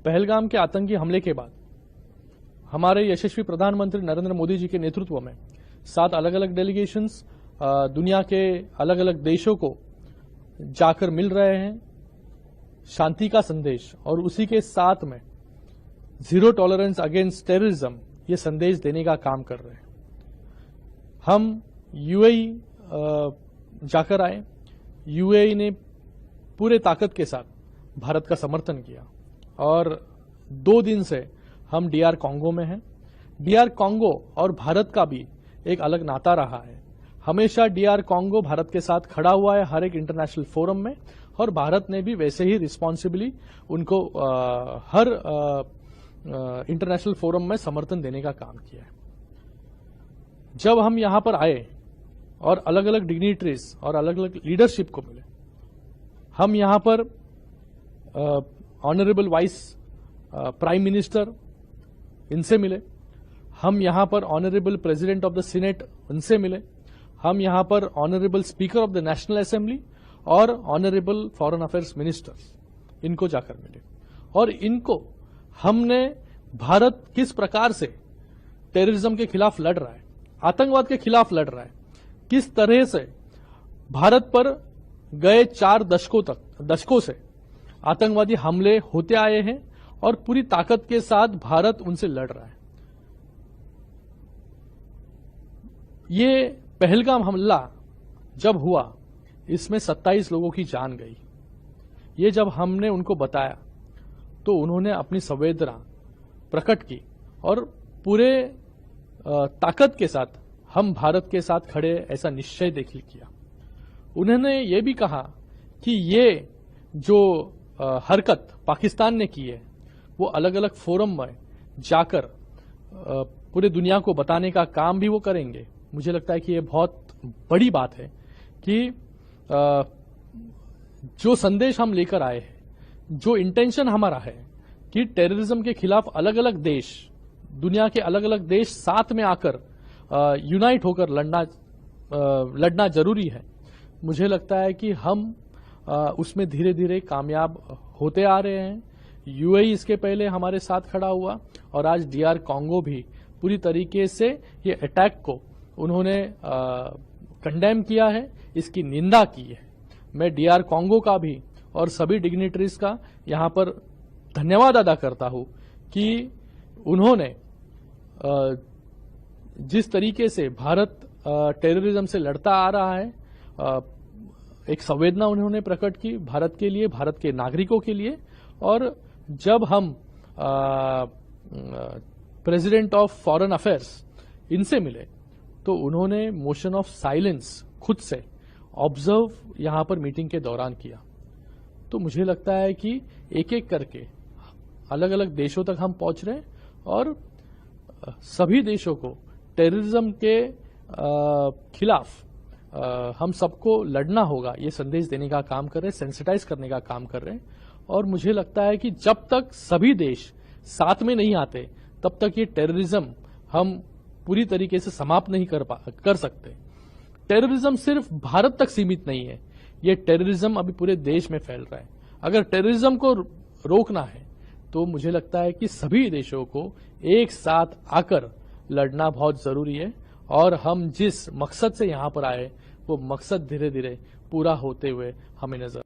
पहलगाम के आतंकी हमले के बाद हमारे यशस्वी प्रधानमंत्री नरेंद्र मोदी जी के नेतृत्व में 7 अलग अलग डेलीगेशंस दुनिया के अलग अलग देशों को जाकर मिल रहे हैं, शांति का संदेश और उसी के साथ में जीरो टॉलरेंस अगेंस्ट टेररिज्म ये संदेश देने का काम कर रहे हैं। हम यूएई जाकर आए। यूएई ने पूरे ताकत के साथ भारत का समर्थन किया और 2 दिन से हम डीआर कॉन्गो में हैं। डीआर कॉन्गो और भारत का भी एक अलग नाता रहा है। हमेशा डीआर कॉन्गो भारत के साथ खड़ा हुआ है हर एक इंटरनेशनल फोरम में, और भारत ने भी वैसे ही रिस्पॉन्सिबली उनको हर इंटरनेशनल फोरम में समर्थन देने का काम किया है। जब हम यहां पर आए और अलग अलग डिग्निटरीज और अलग अलग लीडरशिप को मिले, हम यहां पर ऑनरेबल वाइस प्राइम मिनिस्टर इनसे मिले, हम यहां पर honourable president of the senate उनसे मिले, हम यहां पर honourable speaker of the national assembly और ऑनरेबल फॉरेन अफेयर्स मिनिस्टर्स इनको जाकर मिले और इनको हमने भारत किस प्रकार से टेररिज्म के खिलाफ लड़ रहा है, आतंकवाद के खिलाफ लड़ रहा है, किस तरह से भारत पर गए 4 दशकों से आतंकवादी हमले होते आए हैं और पूरी ताकत के साथ भारत उनसे लड़ रहा है। ये पहलगाम हमला जब हुआ, इसमें 27 लोगों की जान गई। ये जब हमने उनको बताया तो उन्होंने अपनी संवेदना प्रकट की और पूरे ताकत के साथ हम भारत के साथ खड़े ऐसा निश्चय देखिए किया। उन्होंने ये भी कहा कि ये जो हरकत पाकिस्तान ने की है वो अलग अलग फोरम में जाकर पूरे दुनिया को बताने का काम भी वो करेंगे। मुझे लगता है कि ये बहुत बड़ी बात है कि जो संदेश हम लेकर आए हैं, जो इंटेंशन हमारा है कि टेररिज्म के खिलाफ अलग अलग देश, दुनिया के अलग अलग देश साथ में आकर यूनाइट होकर लड़ना जरूरी है। मुझे लगता है कि हम उसमें धीरे धीरे कामयाब होते आ रहे हैं। यूएई इसके पहले हमारे साथ खड़ा हुआ और आज डीआर कॉन्गो भी पूरी तरीके से ये अटैक को उन्होंने कंडेम किया है, इसकी निंदा की है। मैं डीआर कॉन्गो का भी और सभी डिग्निटरीज का यहां पर धन्यवाद अदा करता हूं कि उन्होंने जिस तरीके से भारत टेररिज्म से लड़ता आ रहा है, एक संवेदना उन्होंने प्रकट की भारत के लिए, भारत के नागरिकों के लिए। और जब हम प्रेसिडेंट ऑफ फॉरेन अफेयर्स इनसे मिले तो उन्होंने मोशन ऑफ साइलेंस खुद से ऑब्जर्व यहां पर मीटिंग के दौरान किया। तो मुझे लगता है कि एक एक करके अलग अलग देशों तक हम पहुंच रहे हैं और सभी देशों को टेररिज्म के खिलाफ हम सबको लड़ना होगा, ये संदेश देने का काम कर रहे हैं, सेंसिटाइज करने का काम कर रहे हैं। और मुझे लगता है कि जब तक सभी देश साथ में नहीं आते तब तक ये टेररिज्म हम पूरी तरीके से समाप्त नहीं कर सकते। टेररिज्म सिर्फ भारत तक सीमित नहीं है, ये टेररिज्म अभी पूरे देश में फैल रहा है। अगर टेररिज्म को रोकना है तो मुझे लगता है कि सभी देशों को एक साथ आकर लड़ना बहुत जरूरी है और हम जिस मकसद से यहां पर आए वो मकसद धीरे धीरे पूरा होते हुए हमें नजर